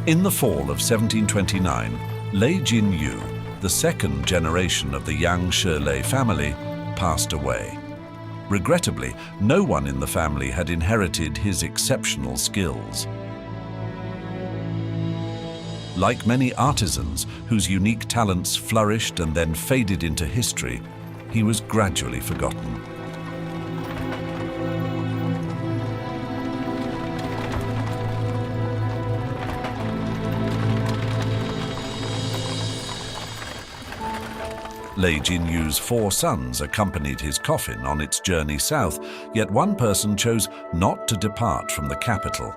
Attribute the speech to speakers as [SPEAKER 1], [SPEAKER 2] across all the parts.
[SPEAKER 1] In the fall of 1729, Lei Jinyu, the second generation of the Yangshi Lei family, passed away. Regrettably, no one in the family had inherited his exceptional skills. Like many artisans whose unique talents flourished and then faded into history, he was gradually forgotten. Lei Jinyu's 4 sons accompanied his coffin on its journey south, yet one person chose not to depart from the capital.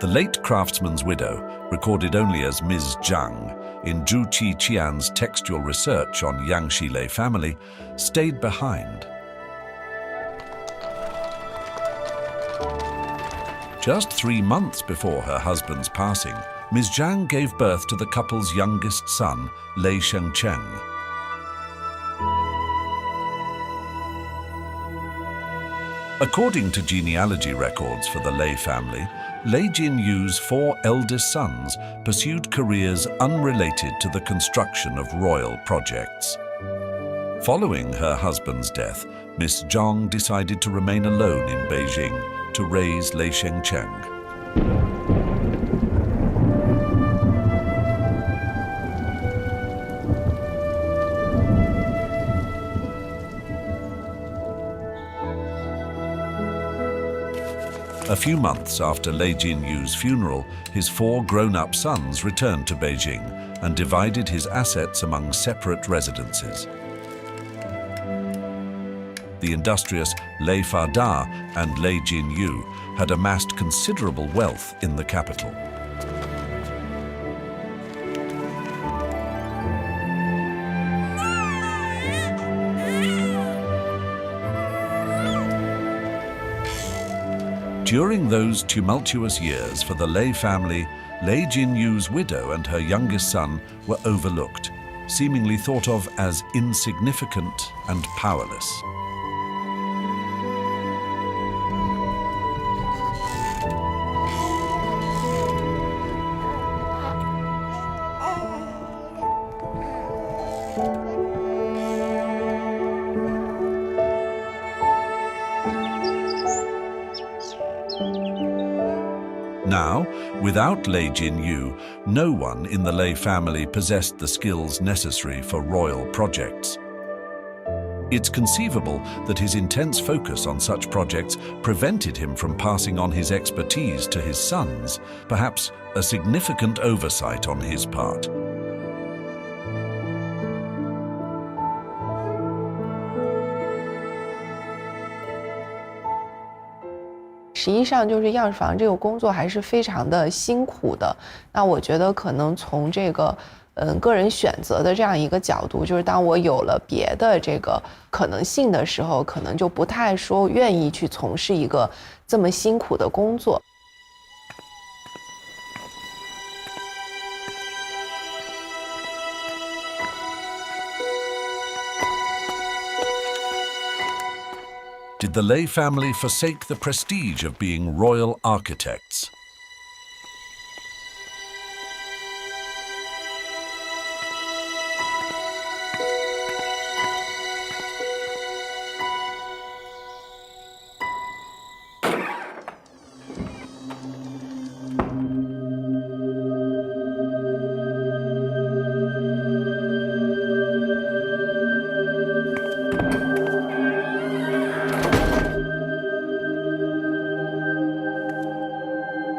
[SPEAKER 1] The late craftsman's widow, recorded only as Ms. Zhang in Zhu Qiqian's textual research on Yangshi Lei family, stayed behind. Just 3 months before her husband's passing, Ms. Zhang gave birth to the couple's youngest son, Lei Shengcheng. According to genealogy records for the Lei family, Lei Jinyu's 4 eldest sons pursued careers unrelated to the construction of royal projects. Following her husband's death, Miss Zhang decided to remain alone in Beijing to raise Lei Shengcheng. A few months after Lei Jinyu's funeral, his 4 grown-up sons returned to Beijing and divided his assets among separate residences. The industrious Lei Fada and Lei Jinyu had amassed considerable wealth in the capital. During those tumultuous years for the Lei family, Lei Jinyu's widow and her youngest son were overlooked, seemingly thought of as insignificant and powerless. Now, without Lei Jinyu, no one in the Lei family possessed the skills necessary for royal projects. It's conceivable that his intense focus on such projects prevented him from passing on his expertise to his sons, perhaps a significant oversight on his part.
[SPEAKER 2] 实际上，就是样式房这个工作还是非常的辛苦的。那我觉得可能从这个个人选择的这样一个角度，就是当我有了别的这个可能性的时候，可能就不太说愿意去从事一个这么辛苦的工作。
[SPEAKER 1] Did the Lei family forsake the prestige of being royal architects?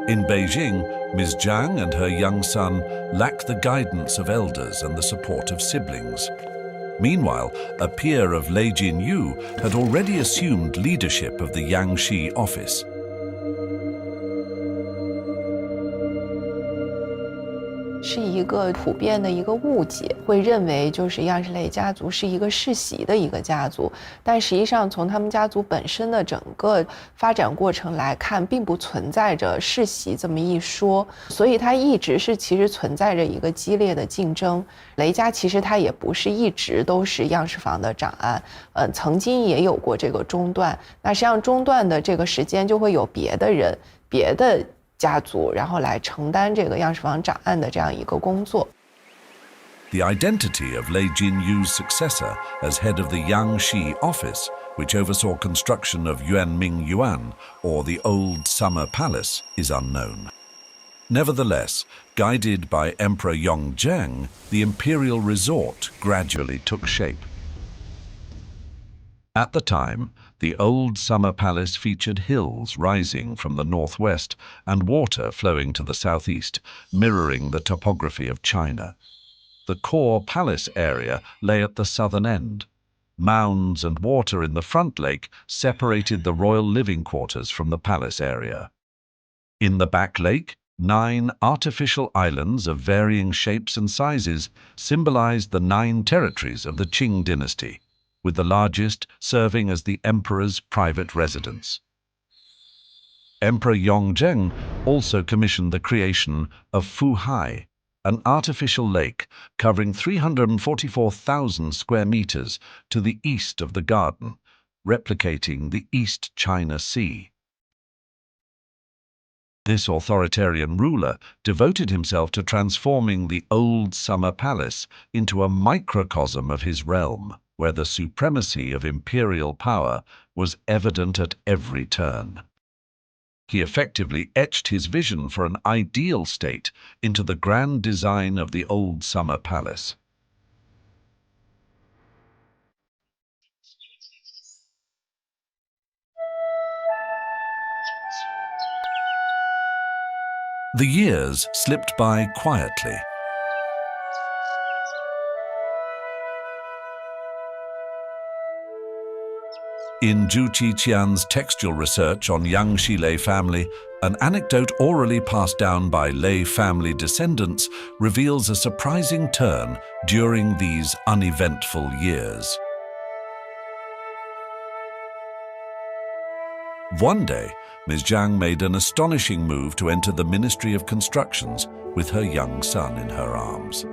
[SPEAKER 1] In Beijing, Ms. Zhang and her young son lacked the guidance of elders and the support of siblings. Meanwhile, a peer of Lei Jinyu had already assumed leadership of the Yangshi office.
[SPEAKER 2] 是一个普遍的一个误解，会认为就是样式类家族是一个世袭的一个家族，但实际上从他们家族本身的整个发展过程来看，并不存在着世袭这么一说，所以它一直是其实存在着一个激烈的竞争。雷家其实它也不是一直都是样式房的长安，曾经也有过这个中断，那实际上中断的这个时间就会有别的人、别的家族，然后来承担这个样式房长案的这样一个工作。
[SPEAKER 1] The identity of Lei Jinyu's successor as head of the Yangshi office, which oversaw construction of Yuanming Yuan, or the Old Summer Palace, is unknown. Nevertheless, guided by Emperor Yongzheng, the imperial resort gradually took shape. At the time, the Old Summer Palace featured hills rising from the northwest and water flowing to the southeast, mirroring the topography of China. The core palace area lay at the southern end. Mounds and water in the front lake separated the royal living quarters from the palace area. In the back lake, 9 artificial islands of varying shapes and sizes symbolized the 9 territories of the Qing Dynasty, with the largest serving as the emperor's private residence. Emperor Yongzheng also commissioned the creation of Fuhai, an artificial lake covering 344,000 square meters to the east of the garden, replicating the East China Sea. This authoritarian ruler devoted himself to transforming the Old Summer Palace into a microcosm of his realm, where the supremacy of imperial power was evident at every turn. He effectively etched his vision for an ideal state into the grand design of the Old Summer Palace. The years slipped by quietly. In Zhu Qiqian's textual research on Yangshi Lei family, an anecdote orally passed down by Lei family descendants reveals a surprising turn during these uneventful years. One day, Ms. Zhang made an astonishing move to enter the Ministry of Constructions with her young son in her arms.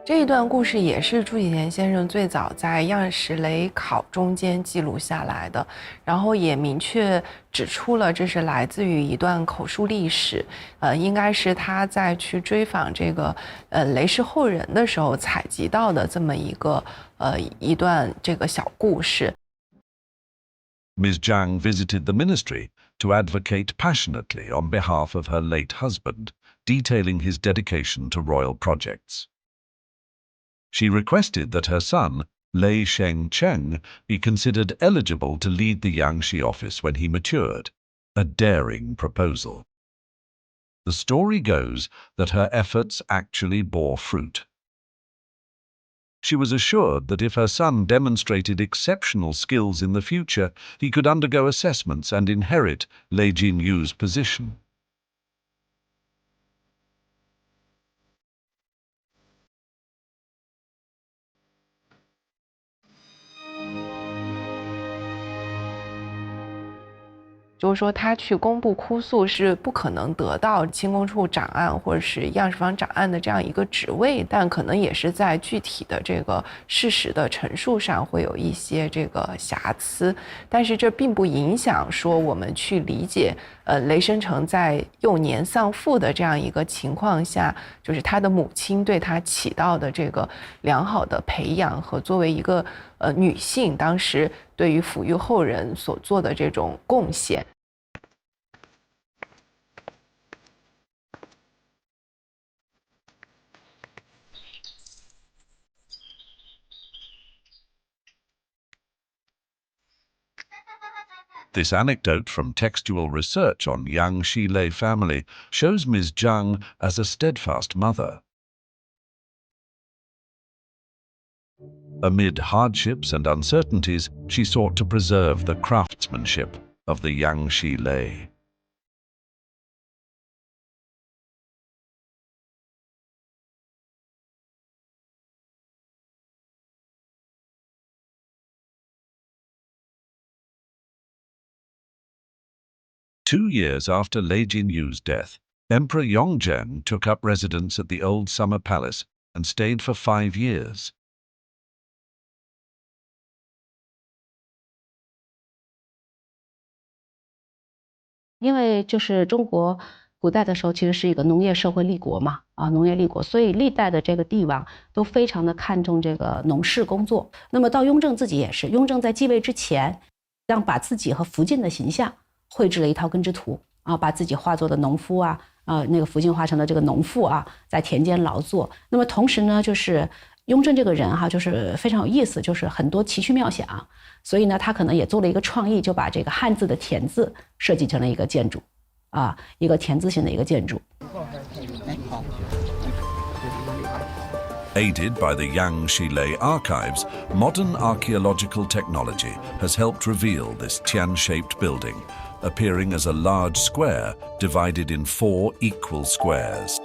[SPEAKER 2] 这一段故事也是朱启贤先生最早在样式雷考中间记录下来的，然后也明确指出了这是来自于一段口述历史，应该是他在去追访这个雷氏后人的时候采集到的这么一段这个小故事。
[SPEAKER 1] Ms. Zhang visited the ministry to advocate passionately on behalf of her late husband, detailing his dedication to royal projects. She requested that her son, Lei Shengcheng, be considered eligible to lead the Yangshi office when he matured, a daring proposal. The story goes that her efforts actually bore fruit. She was assured that if her son demonstrated exceptional skills in the future, he could undergo assessments and inherit Lei Jinyu's position.
[SPEAKER 2] 就是说，他去公布哭诉是不可能得到清宫处长案或者是样式房长案的这样一个职位，但可能也是在具体的这个事实的陈述上会有一些这个瑕疵，但是这并不影响说我们去理解，雷生成在幼年丧父的这样一个情况下，就是他的母亲对他起到的这个良好的培养和作为一个女性当时对于抚育后人所做的这种贡献。
[SPEAKER 1] This anecdote from textual research on Yangshi Lei family shows Ms. Zhang as a steadfast mother. Amid hardships and uncertainties, she sought to preserve the craftsmanship of the Yangshi Lei. Two years after Lei Jinyu's death, Emperor Yongzheng took up residence at the Old Summer Palace and stayed for 5 years.
[SPEAKER 3] 因为就是中国古代的时候其实是一个农业社会立国嘛，农业立国，所以历代的这个帝王都非常的看重这个农事工作。那么到雍正自己也是，雍正在继位之前，把自己和福晋的形象绘制了一套根织图把自己化作的农夫那个福晋化成了这个农妇在田间劳作。那么同时呢，就是雍正这个人就是非常有意思，就是很多奇趣妙想，所以呢，他可能也做了一个创意，就把这个汉字的田字设计成了一个建筑一个田字形的一个建筑。
[SPEAKER 1] Aided by the Yangshi Lei archives, modern archaeological technology has helped reveal this Tian-shaped building, appearing as a large square divided in 4 equal squares.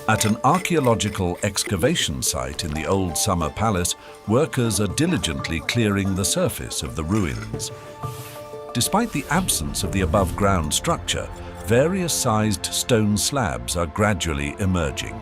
[SPEAKER 1] At an archaeological excavation site in the old summer palace, workers are diligently clearing the surface of the ruins. Despite the absence of the above-ground structure, various sized stone slabs are gradually emerging.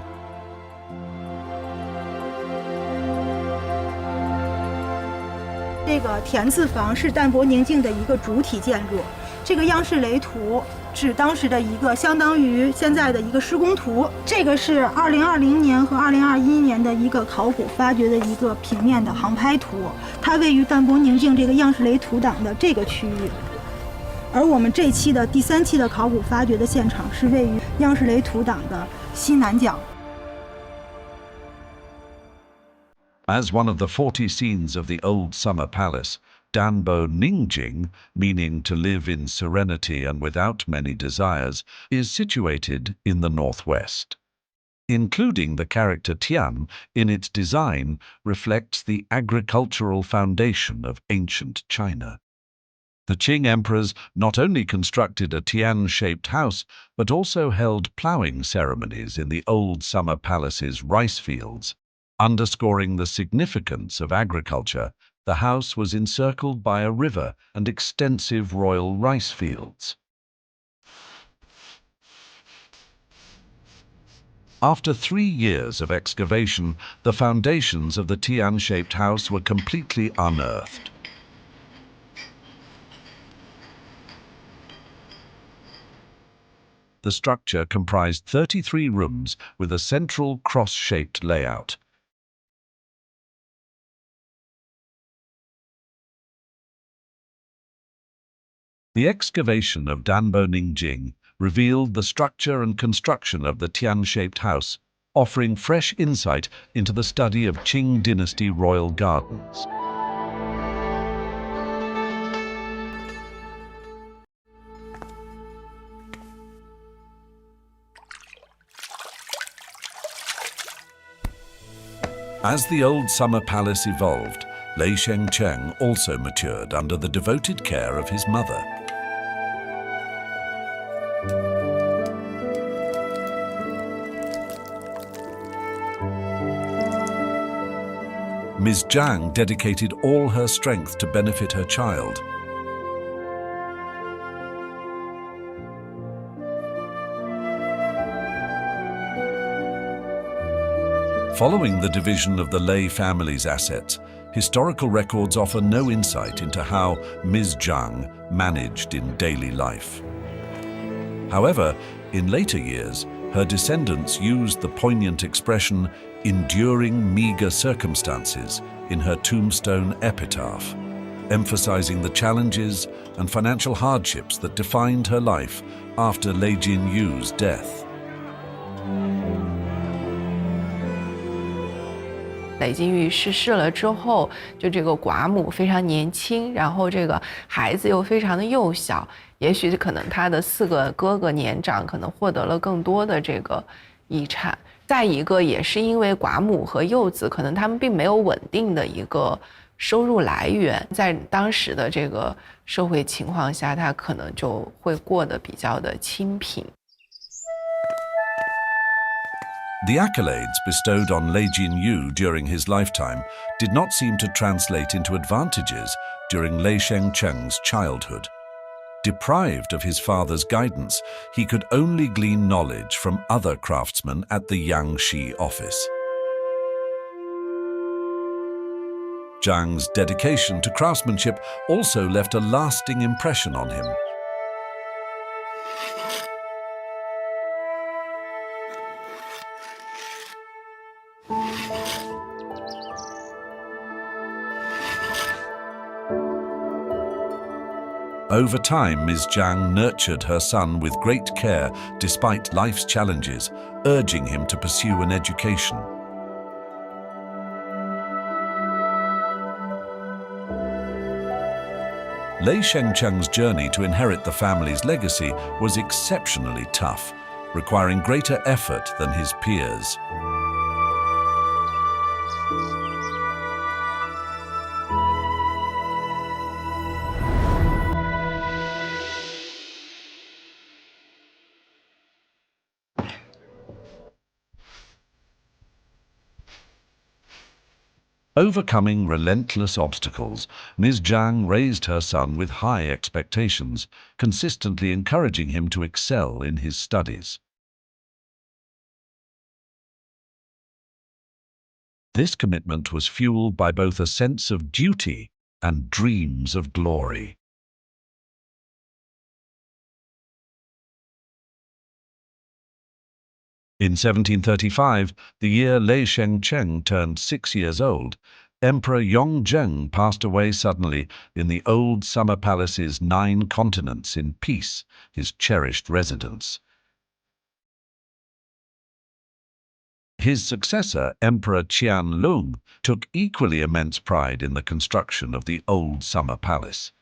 [SPEAKER 4] 这个田字房是淡泊宁静的一个主体建筑。这个央视雷图是当时的一个相当于现在的一个施工图。这个是2020年和2021年的一个考古发掘的一个平面的航拍图，它位于淡泊宁静这个央视雷图档的这个区域。而我们这期的第3期的考古发掘的现场是位于央视雷图档的西南角。
[SPEAKER 1] As one of the 40 scenes of the old summer palace, Danbo Ningjing, meaning to live in serenity and without many desires, is situated in the northwest. Including the character Tian in its design reflects the agricultural foundation of ancient China. The Qing emperors not only constructed a Tian-shaped house, but also held ploughing ceremonies in the old summer palace's rice fields. Underscoring the significance of agriculture, the house was encircled by a river and extensive royal rice fields. After 3 years of excavation, the foundations of the Tian-shaped house were completely unearthed. The structure comprised 33 rooms with a central cross-shaped layout. The excavation of Danbo Ningjing revealed the structure and construction of the Tian-shaped house, offering fresh insight into the study of Qing Dynasty royal gardens. As the old summer palace evolved, Lei Cheng also matured under the devoted care of his mother. Ms. Zhang dedicated all her strength to benefit her child. Following the division of the Lei family's assets, historical records offer no insight into how Ms. Zhang managed in daily life. However, in later years, her descendants used the poignant expression "enduring meager circumstances" in her tombstone epitaph, emphasizing the challenges and financial hardships that defined her life after Lei Jinyu's death.
[SPEAKER 2] 雷金玉逝世了之后，就这个寡母非常年轻，然后这个孩子又非常的幼小，也许可能他的4个哥哥年长，可能获得了更多的这个遗产。再一个也是因为寡母和幼子，可能他们并没有稳定的一个收入来源，在当时的这个社会情况下，他可能就会过得比较的清贫。
[SPEAKER 1] The accolades bestowed on Lei Jinyu during his lifetime did not seem to translate into advantages during Lei Cheng's childhood. Deprived of his father's guidance, he could only glean knowledge from other craftsmen at the Yangshi office. Zhang's dedication to craftsmanship also left a lasting impression on him. Over time, Ms. Zhang nurtured her son with great care despite life's challenges, urging him to pursue an education. Lei Shengcheng's journey to inherit the family's legacy was exceptionally tough, requiring greater effort than his peers. Overcoming relentless obstacles, Ms. Zhang raised her son with high expectations, consistently encouraging him to excel in his studies. This commitment was fueled by both a sense of duty and dreams of glory. In 1735, the year Lei Shengcheng turned 6 years old, Emperor Yongzheng passed away suddenly in the old summer palace's 9 continents in peace, his cherished residence. His successor, Emperor Qianlong, took equally immense pride in the construction of the old summer palace.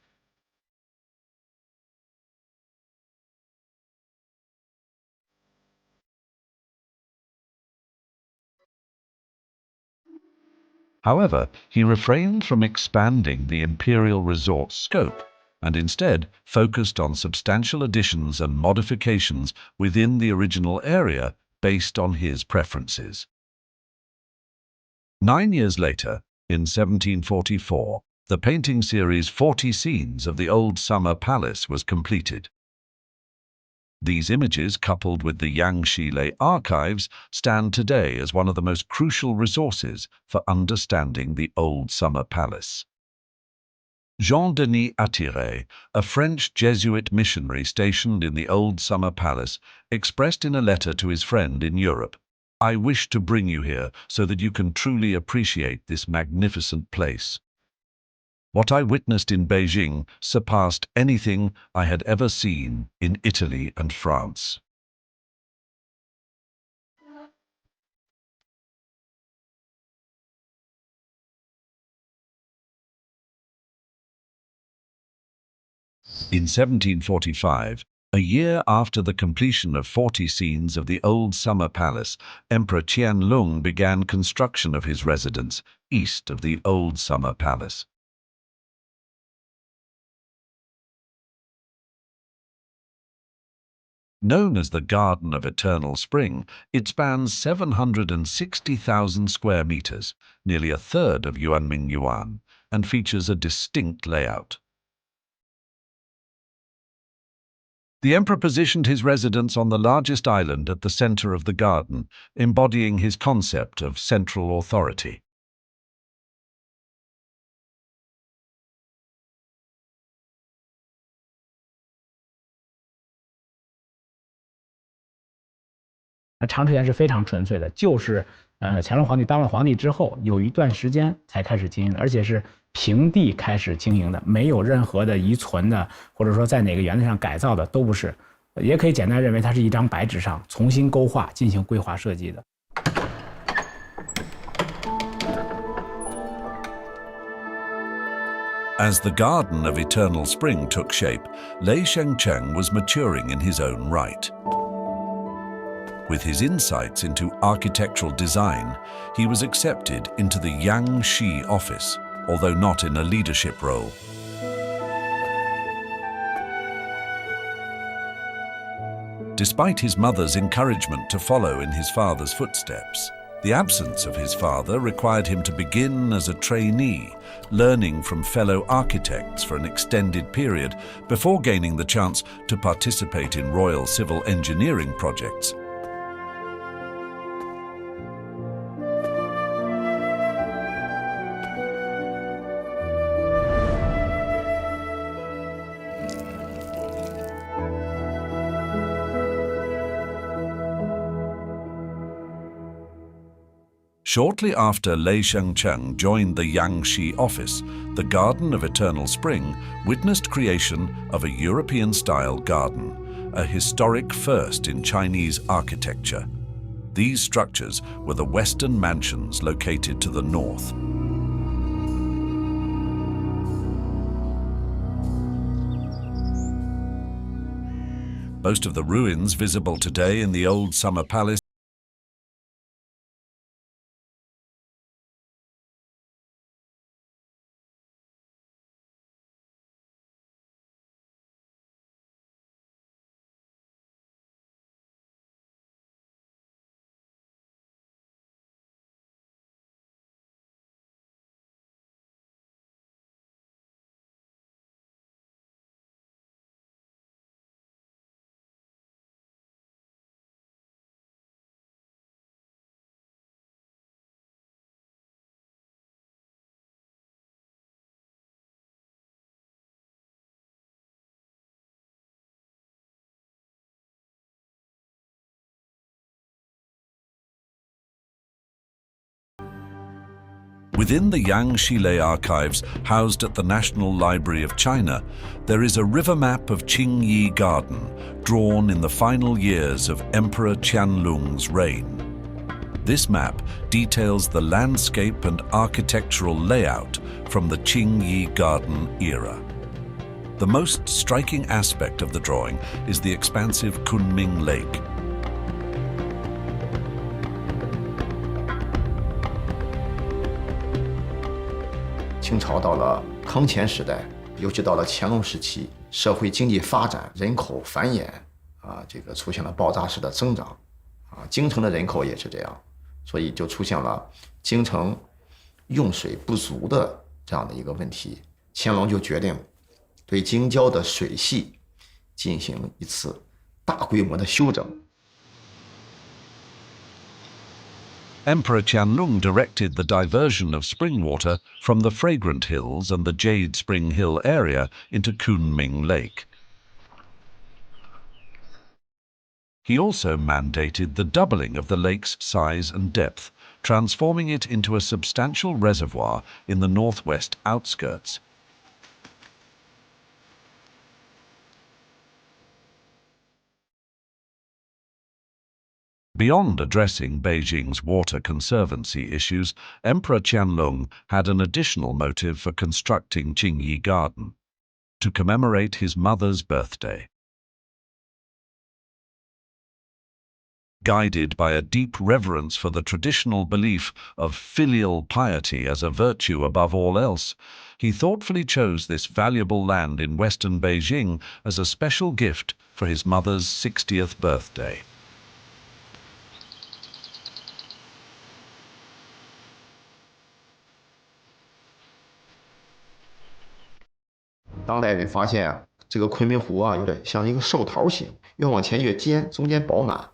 [SPEAKER 1] However, he refrained from expanding the imperial resort's scope and instead focused on substantial additions and modifications within the original area based on his preferences. 9 years later, in 1744, the painting series 40 Scenes of the Old Summer Palace was completed. These images, coupled with the Yangshi Lei archives, stand today as one of the most crucial resources for understanding the Old Summer Palace. Jean-Denis Attiret, a French Jesuit missionary stationed in the Old Summer Palace, expressed in a letter to his friend in Europe, "I wish to bring you here so that you can truly appreciate this magnificent place. What I witnessed in Beijing surpassed anything I had ever seen in Italy and France." In 1745, a year after the completion of 40 scenes of the Old Summer Palace, Emperor Qianlong began construction of his residence east of the Old Summer Palace. Known as the Garden of Eternal Spring, it spans 760,000 square meters, nearly a third of Yuanming Yuan, and features a distinct layout. The emperor positioned his residence on the largest island at the center of the garden, embodying his concept of central authority.
[SPEAKER 5] 那长时间是非常纯粹的，就是乾隆皇帝当了皇帝之后，有一段时间才开始经营的，而且是平地开始经营的，没有任何的遗存的，或者说在哪个园子上改造的都不是，也可以简单认为它是一张白纸上重新勾画进行规划设计的。
[SPEAKER 1] As the Garden of Eternal Spring took shape, Lei Shengcheng was maturing in his own right. With his insights into architectural design, he was accepted into the Yangshi office, although not in a leadership role. Despite his mother's encouragement to follow in his father's footsteps, the absence of his father required him to begin as a trainee, learning from fellow architects for an extended period before gaining the chance to participate in royal civil engineering projects. Shortly after Lei Jinyu joined the Yangshi office, the Garden of Eternal Spring witnessed creation of a European-style garden, a historic first in Chinese architecture. These structures were the Western mansions located to the north. Most of the ruins visible today in the old summer palace Within the Yangshi Lei archives housed at the National Library of China, there is a river map of Qing Garden drawn in the final years of Emperor Qianlong's reign. This map details the landscape and architectural layout from the Qing Garden era. The most striking aspect of the drawing is the expansive Kunming Lake.
[SPEAKER 6] 清朝到了康乾时代，尤其到了乾隆时期，社会经济发展，人口繁衍，这个出现了爆炸式的增长，京城的人口也是这样，所以就出现了京城用水不足的这样的一个问题。乾隆就决定对京郊的水系进行一次大规模的修整。
[SPEAKER 1] Emperor Qianlong directed the diversion of spring water from the Fragrant Hills and the Jade Spring Hill area into Kunming Lake. He also mandated the doubling of the lake's size and depth, transforming it into a substantial reservoir in the northwest outskirts. Beyond addressing Beijing's water conservancy issues, Emperor Qianlong had an additional motive for constructing Qing Garden: to commemorate his mother's birthday. Guided by a deep reverence for the traditional belief of filial piety as a virtue above all else, he thoughtfully chose this valuable land in western Beijing as a special gift for his mother's 60th birthday.
[SPEAKER 6] 当代人发现这个昆明湖有点像一个寿桃形，越往前越尖，中间饱满，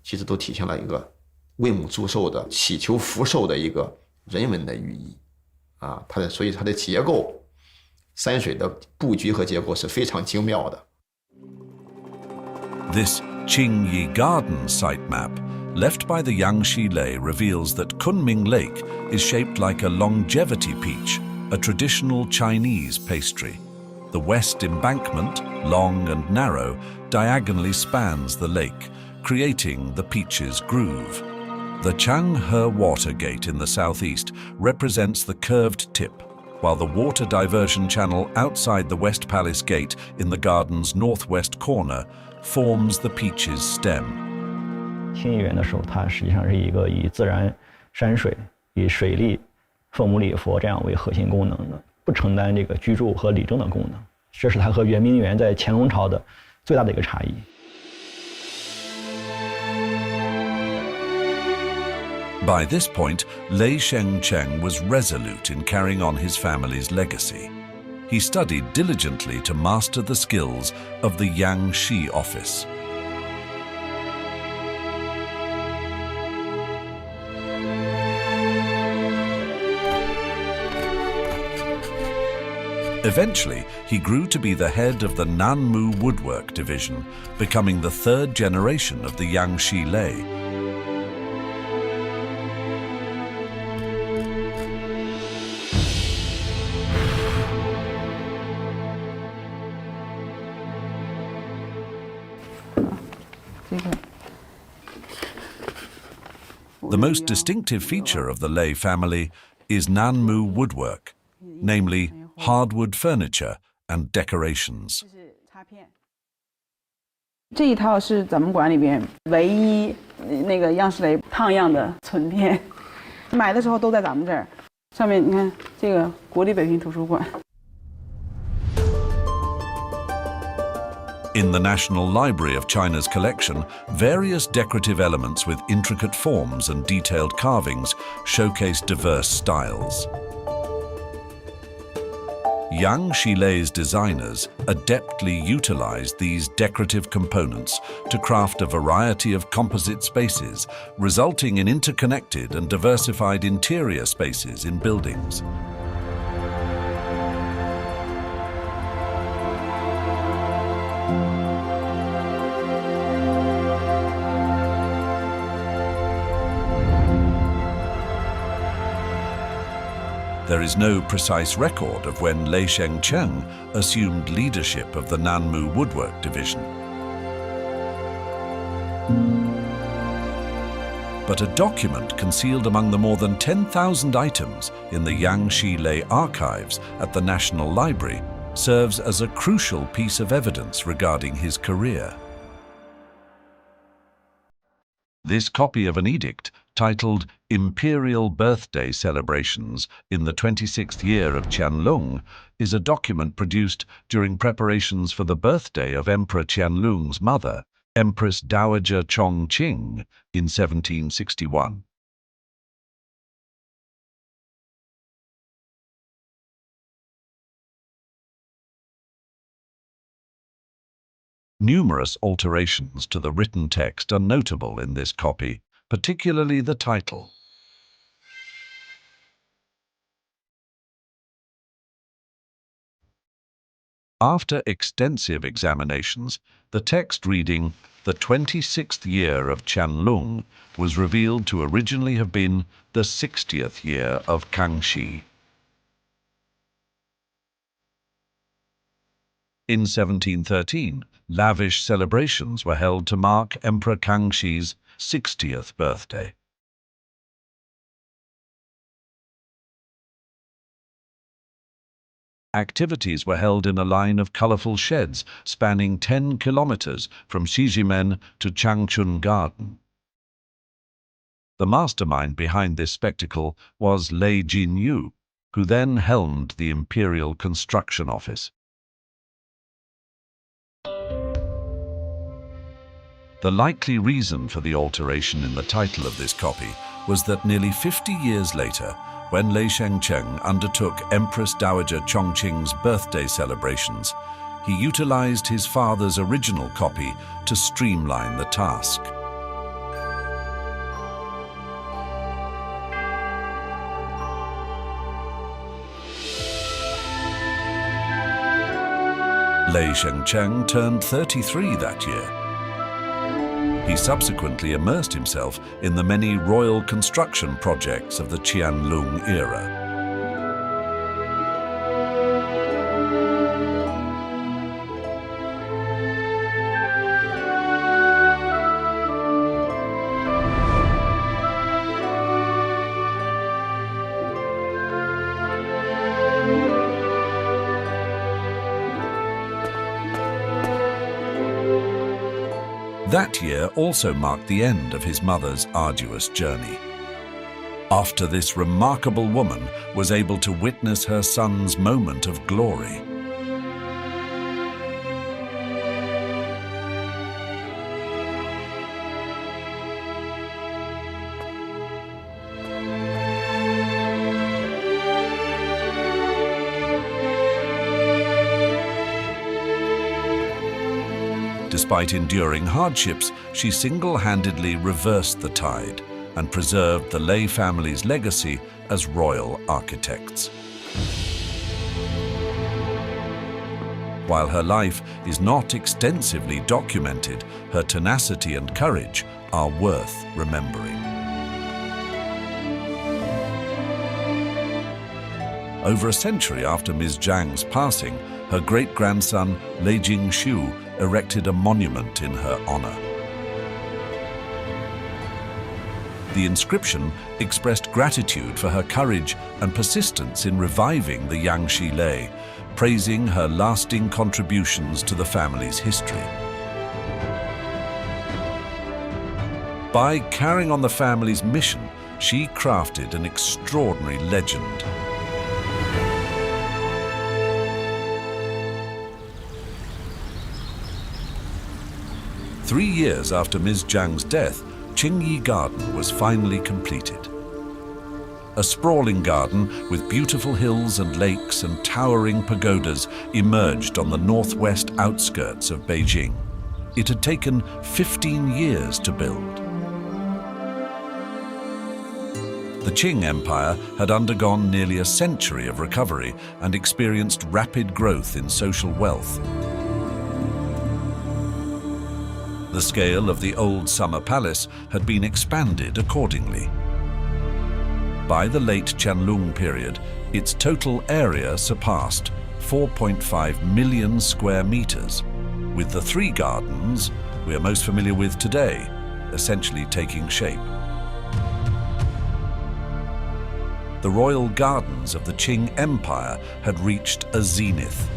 [SPEAKER 6] 其实都体现了一个为母祝寿的、祈求福寿的一个人文的寓意，所以它的结构，山水的布局和结构是非常精妙的。
[SPEAKER 1] This Qing Garden site map, left by the Yangshi Lei, reveals that Kunming Lake is shaped like a longevity peach, a traditional Chinese pastry. The west embankment, long and narrow, diagonally spans the lake, creating the peach's groove. The Changhe Water Gate in the southeast represents the curved tip, while the water diversion channel outside the West Palace Gate in the garden's northwest corner forms the peach's stem.
[SPEAKER 7] 清漪园的时候，它实际上是一个以自然山水、以水利、凤母礼佛这样为核心功能的，不承担这个居住和理政的功能。这是它和圆明园在乾隆朝的最大的一个差异。
[SPEAKER 1] By this point, Lei Jinyu was resolute in carrying on his family's legacy. He studied diligently to master the skills of the Yangshi office. Eventually, he grew to be the head of the Nanmu Woodwork Division, becoming the third generation of the Yangshi Lei.
[SPEAKER 8] 这个
[SPEAKER 1] The most distinctive feature of the Lei family is Nanmu woodwork, namely hardwood furniture and decorations.
[SPEAKER 8] 这一套是咱们馆里边唯一那个样式雷烫样的存片，买的时候都在咱们这儿。上面你看这个国立北平图书馆。
[SPEAKER 1] In the National Library of China's collection, various decorative elements with intricate forms and detailed carvings showcase diverse styles. Yangshi Lei's designers adeptly utilized these decorative components to craft a variety of composite spaces, resulting in interconnected and diversified interior spaces in buildings. There is no precise record of when Lei Jinyu assumed leadership of the Nanmu woodwork division. But a document concealed among the more than 10,000 items in the Yangshi Lei archives at the National Library serves as a crucial piece of evidence regarding his career. This copy of an edict titled Imperial Birthday Celebrations in the 26th year of Qianlong is a document produced during preparations for the birthday of Emperor Qianlong's mother, Empress Dowager Qing in 1761. Numerous alterations to the written text are notable in this copy, particularly the title. After extensive examinations, the text reading, "The 26th year of Qianlong," was revealed to originally have been the 60th year of Kangxi. In 1713, lavish celebrations were held to mark Emperor Kangxi's 60th birthday. Activities were held in a line of colorful sheds spanning 10 kilometers from Shijimen to Changchun Garden. The mastermind behind this spectacle was Lei Jinyu, who then helmed the Imperial Construction Office. The likely reason for the alteration in the title of this copy was that nearly 50 years later, when Lei Jinyu undertook Empress Dowager Chongqing's birthday celebrations, he utilized his father's original copy to streamline the task. Lei Jinyu turned 33 that year. He subsequently immersed himself in the many royal construction projects of the Qianlong era. That year also marked the end of his mother's arduous journey. After this remarkable woman was able to witness her son's moment of glory. Despite enduring hardships, she single-handedly reversed the tide and preserved the Lei family's legacy as royal architects. While her life is not extensively documented, her tenacity and courage are worth remembering. Over a century after Ms. Zhang's passing, her great-grandson Lei Jinyu erected a monument in her honor. The inscription expressed gratitude for her courage and persistence in reviving the Yangshi Lei, praising her lasting contributions to the family's history. By carrying on the family's mission, she crafted an extraordinary legend. Three years after Ms. Jiang's death, Qing Garden was finally completed. A sprawling garden with beautiful hills and lakes and towering pagodas emerged on the northwest outskirts of Beijing. It had taken 15 years to build. The Qing Empire had undergone nearly a century of recovery and experienced rapid growth in social wealth. The scale of the old summer palace had been expanded accordingly. By the late Qianlong period, its total area surpassed 4.5 million square meters, with the three gardens we are most familiar with today essentially taking shape. The royal gardens of the Qing Empire had reached a zenith.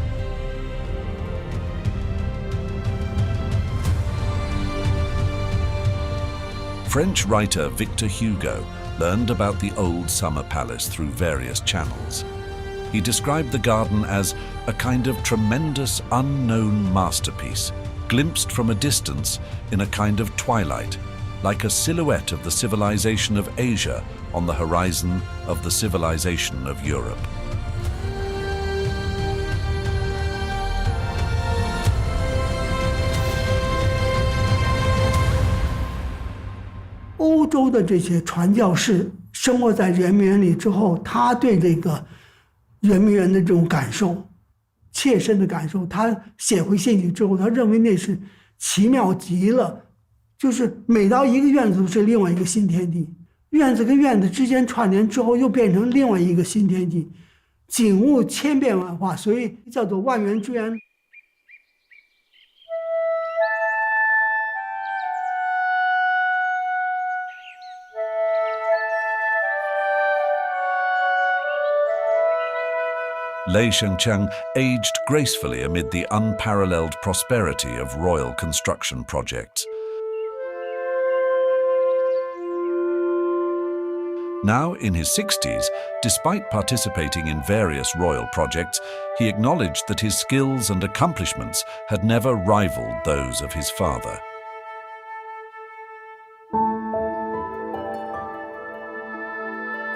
[SPEAKER 1] French writer Victor Hugo learned about the old summer palace through various channels. He described the garden as a kind of tremendous unknown masterpiece, glimpsed from a distance in a kind of twilight, like a silhouette of the civilization of Asia on the horizon of the civilization of Europe.
[SPEAKER 9] 欧洲的这些传教士生活在圆明园里之后，他对这个圆明园的这种感受，切身的感受，他写回信去之后，他认为那是奇妙极了，就是每到一个院子都是另外一个新天地，院子跟院子之间串联之后，又变成另外一个新天地，景物千变万化，所以叫做万园之园。
[SPEAKER 1] Lei Jinyu aged gracefully amid the unparalleled prosperity of royal construction projects. Now in his 60s, despite participating in various royal projects, he acknowledged that his skills and accomplishments had never rivaled those of his father.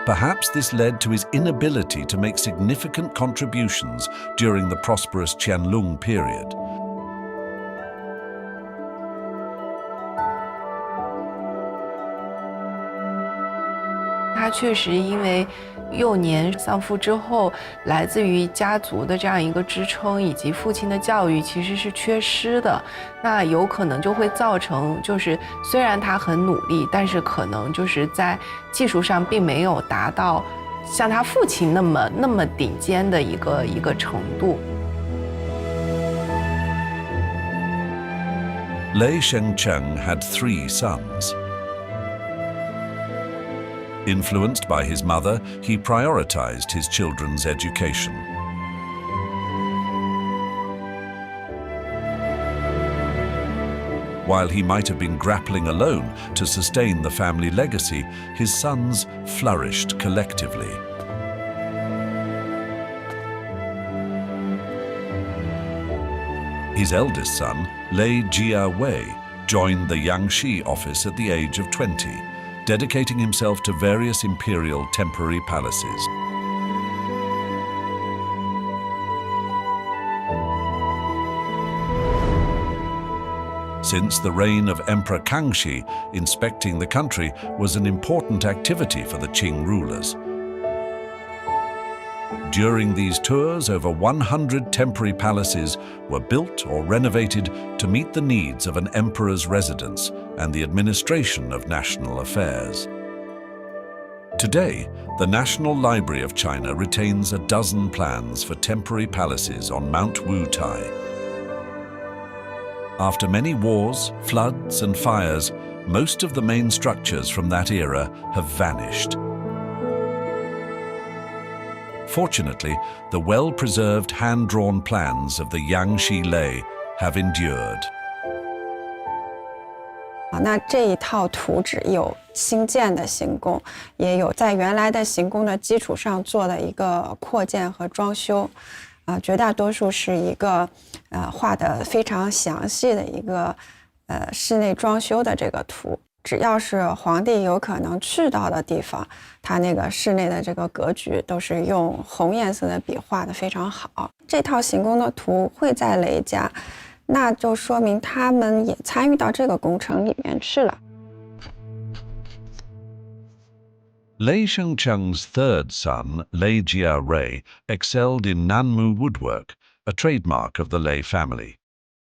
[SPEAKER 1] Perhaps this led to his inability to make significant contributions during the prosperous Qianlong period.
[SPEAKER 2] 他确实因为幼年丧父之后，来自于家族的这样一个支撑以及父亲的教育其实是缺失的，那有可能就会造成，就是虽然他很努力，但是可能就是在技术上并没有达到像他父亲那么顶尖的一个程度。
[SPEAKER 1] Lei Jinyu had 3 sons. Influenced by his mother, he prioritized his children's education. While he might have been grappling alone to sustain the family legacy, his sons flourished collectively. His eldest son, Lei Jinyu, joined the Yangshi office at the age of 20. Dedicating himself to various imperial temporary palaces. Since the reign of Emperor Kangxi, inspecting the country was an important activity for the Qing rulers. During these tours, over 100 temporary palaces were built or renovated to meet the needs of an emperor's residence and the administration of national affairs. Today, the National Library of China retains a dozen plans for temporary palaces on Mount Wutai. After many wars, floods, and fires, most of the main structures from that era have vanished. Fortunately, the well-preserved hand-drawn plans of the Yangshi Lei have endured.
[SPEAKER 10] 那这一套图纸有新建的行宫，也有在原来的行宫的基础上做的一个扩建和装修，绝大多数是一个画的非常详细的一个室内装修的这个图。只要是皇帝有可能去到的地方，它那个室内的这个格局都是用红颜色的笔画的非常好。这套行宫的图会在雷家，那就说明他们也参与到这个工程里面去了。
[SPEAKER 1] Lei Shengcheng's third son, Lei Jinyu, excelled in Nanmu woodwork, a trademark of the Lei family.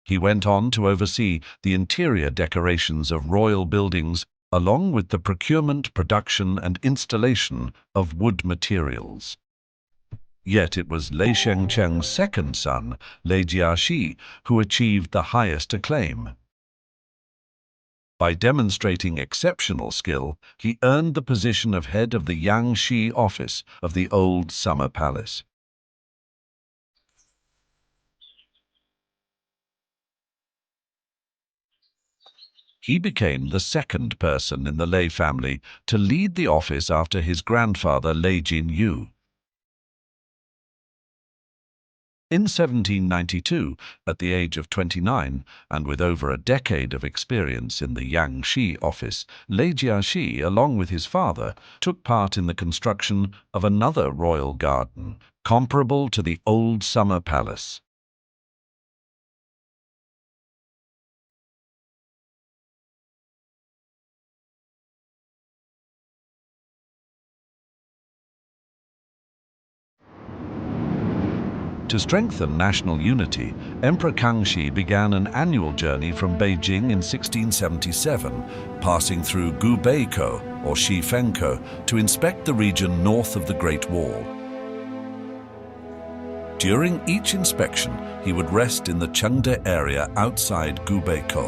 [SPEAKER 1] He went on to oversee the interior decorations of royal buildings, along with the procurement, production, and installation of wood materials. Yet it was Lei Shengcheng's second son, Lei Jinyu, who achieved the highest acclaim. By demonstrating exceptional skill, he earned the position of head of the Yangshi office of the old summer palace. He became the second person in the Lei family to lead the office after his grandfather Lei Jinyu. In 1792, at the age of 29, and with over a decade of experience in the Yangshi office, Lei Jinyu, along with his father, took part in the construction of another royal garden, comparable to the old summer palace. To strengthen national unity, Emperor Kangxi began an annual journey from Beijing in 1677, passing through Gubeikou or Shifengkou to inspect the region north of the Great Wall. During each inspection, he would rest in the Chengde area outside Gubeikou.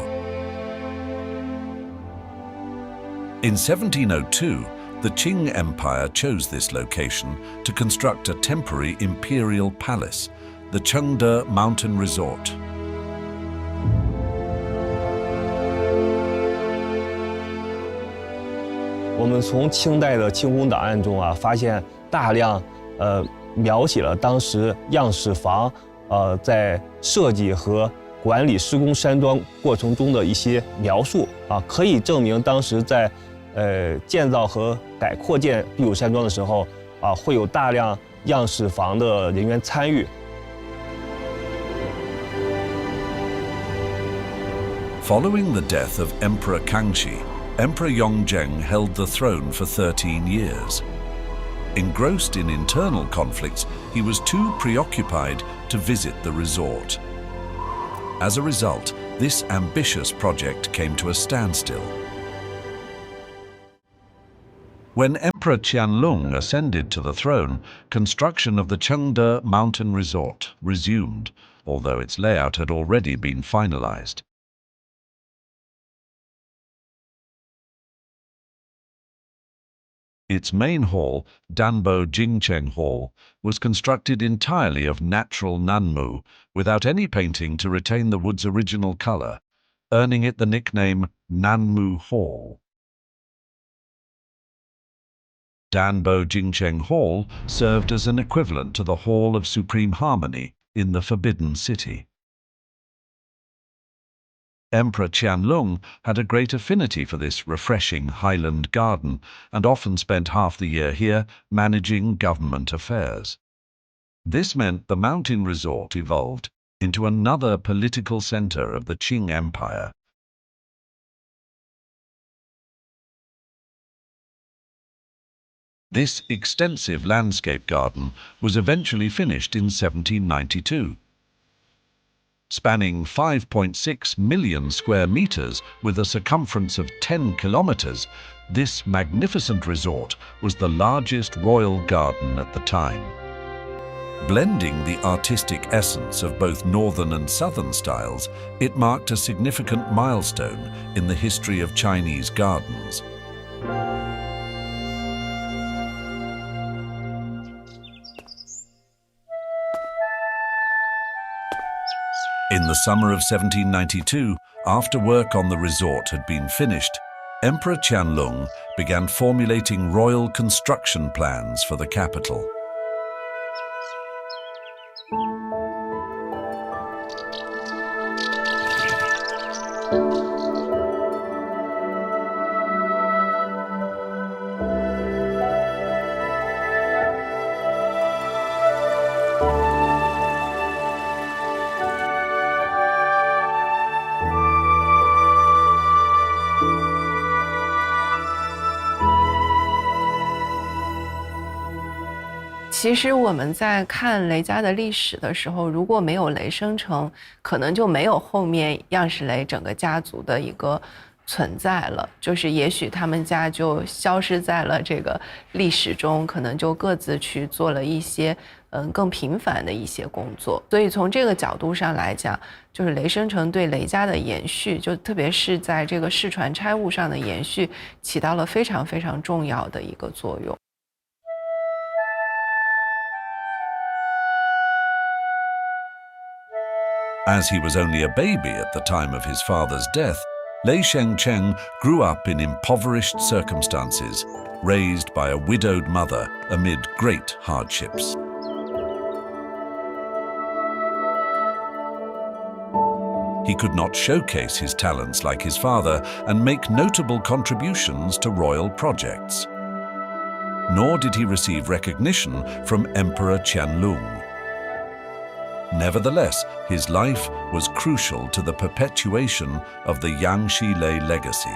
[SPEAKER 1] In 1702, the Qing Empire chose this location to construct a temporary imperial palace, the Chengde Mountain Resort.
[SPEAKER 11] 我们从清代的清宫档案中发现大量描写了当时样式房在设计和管理施工山庄过程中的一些描述可以证明当时在建造和扩建避暑山庄的时候会有大量样式房的人员参与。
[SPEAKER 1] Following the death of Emperor Kangxi, Emperor Yongzheng held the throne for 13 years. Engrossed in internal conflicts, he was too preoccupied to visit the resort. As a result, this ambitious project came to a standstill. When Emperor Qianlong ascended to the throne, construction of the Chengde Mountain Resort resumed, although its layout had already been finalized. Its main hall, Danbo Jingcheng Hall, was constructed entirely of natural nanmu, without any painting to retain the wood's original color, earning it the nickname Nanmu Hall. Danbo Jingcheng Hall served as an equivalent to the Hall of Supreme Harmony in the Forbidden City. Emperor Qianlong had a great affinity for this refreshing highland garden and often spent half the year here managing government affairs. This meant the mountain resort evolved into another political center of the Qing Empire. This extensive landscape garden was eventually finished in 1792. Spanning 5.6 million square meters with a circumference of 10 kilometers, this magnificent resort was the largest royal garden at the time. Blending the artistic essence of both northern and southern styles, it marked a significant milestone in the history of Chinese gardens. In the summer of 1792, after work on the resort had been finished, Emperor Qianlong began formulating royal construction plans for the capital.
[SPEAKER 2] 其实我们在看雷家的历史的时候，如果没有雷生成，可能就没有后面样式雷整个家族的一个存在了。就是也许他们家就消失在了这个历史中，可能就各自去做了一些更平凡的一些工作。所以从这个角度上来讲，就是雷生成对雷家的延续，就特别是在这个世传差务上的延续，起到了非常非常重要的一个作用。
[SPEAKER 1] As he was only a baby at the time of his father's death, Lei Shengcheng grew up in impoverished circumstances, raised by a widowed mother amid great hardships. He could not showcase his talents like his father and make notable contributions to royal projects. Nor did he receive recognition from Emperor Qianlong. Nevertheless, his life was crucial to the perpetuation of the Yangshi Lei legacy.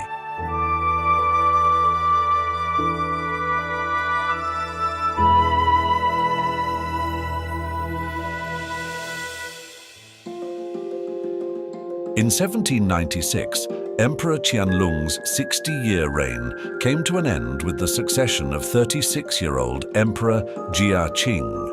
[SPEAKER 1] In 1796, Emperor Qianlong's 60-year reign came to an end with the succession of 36-year-old Emperor Jia Qing.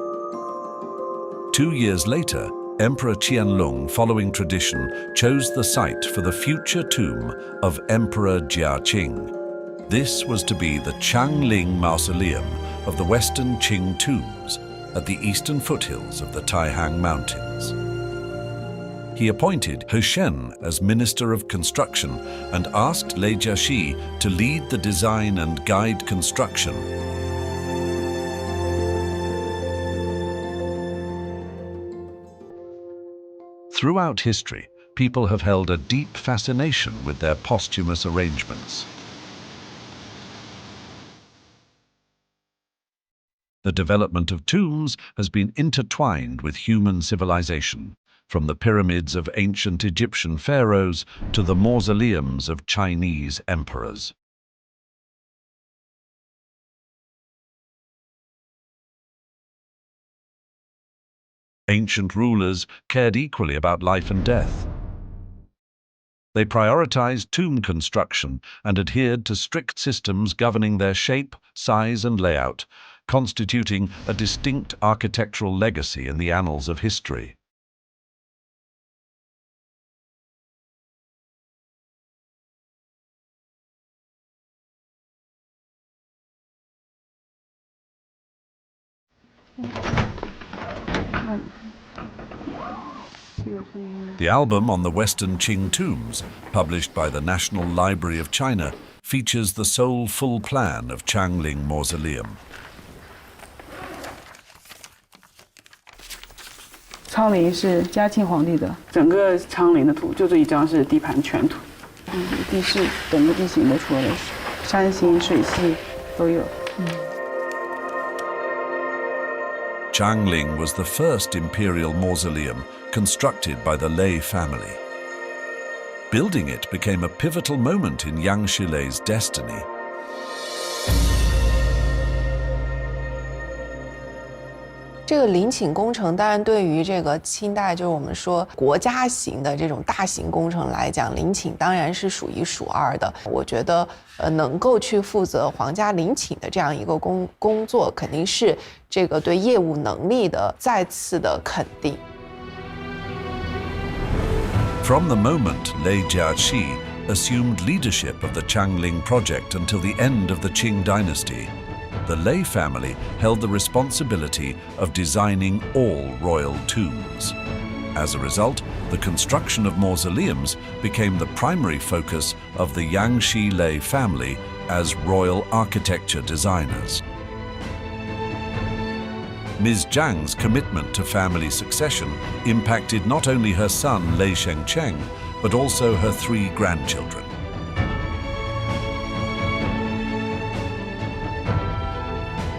[SPEAKER 1] 2 years later, Emperor Qianlong, following tradition, chose the site for the future tomb of Emperor Jia Qing. This was to be the Changling Mausoleum of the Western Qing tombs at the eastern foothills of the Taihang Mountains. He appointed He Shen as Minister of Construction and asked Lei Jiaxi to lead the design and guide construction. Throughout history, people have held a deep fascination with their posthumous arrangements. The development of tombs has been intertwined with human civilization, from the pyramids of ancient Egyptian pharaohs to the mausoleums of Chinese emperors. Ancient rulers cared equally about life and death. They prioritized tomb construction and adhered to strict systems governing their shape, size, and layout, constituting a distinct architectural legacy in the annals of history. The album on the Western Qing tombs, published by the National Library of China, features the sole full plan of Changling Mausoleum.
[SPEAKER 8] 昌陵是嘉庆皇帝的，整个昌陵的图就这一张是地盘全图，地势整个地形都出来了，山形、水系都有。
[SPEAKER 1] Changling was the first imperial mausoleum constructed by the Lei family. Building it became a pivotal moment in Yangshi Lei's destiny.
[SPEAKER 2] 这个陵寝工程当然对于这个清代就是我们说国家型的这种大型工程来讲，陵寝当然是数一数二的。我觉得能够去负责皇家陵寝的这样一个工作，肯定是这个对业务能力的再次的肯定。
[SPEAKER 1] From the moment Lei Jinyu assumed leadership of the Changling project until the end of the Qing Dynasty, the Lei family held the responsibility of designing all royal tombs. As a result, the construction of mausoleums became the primary focus of the Yangshi Lei family as royal architecture designers. Ms. Zhang's commitment to family succession impacted not only her son Lei Shengcheng, but also her 3 grandchildren.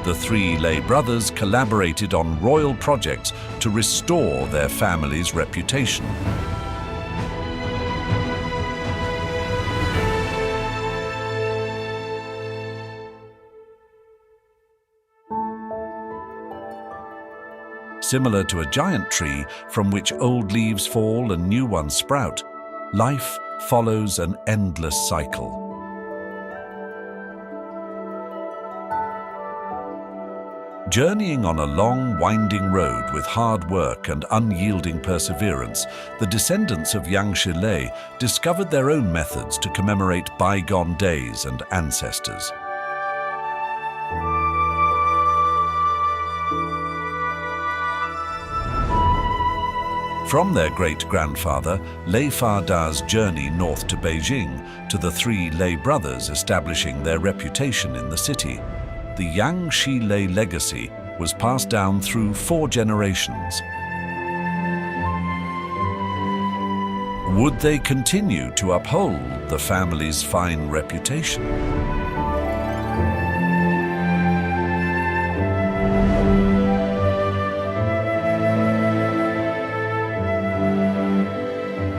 [SPEAKER 1] The 3 Lei brothers collaborated on royal projects to restore their family's reputation. Similar to a giant tree from which old leaves fall and new ones sprout, life follows an endless cycle. Journeying on a long, winding road with hard work and unyielding perseverance, the descendants of Yangshi Lei discovered their own methods to commemorate bygone days and ancestors. From their great-grandfather, Lei Fa Da's journey north to Beijing to the 3 Lei brothers establishing their reputation in the city, the Yangshi Lei legacy was passed down through 4 generations. Would they continue to uphold the family's fine reputation?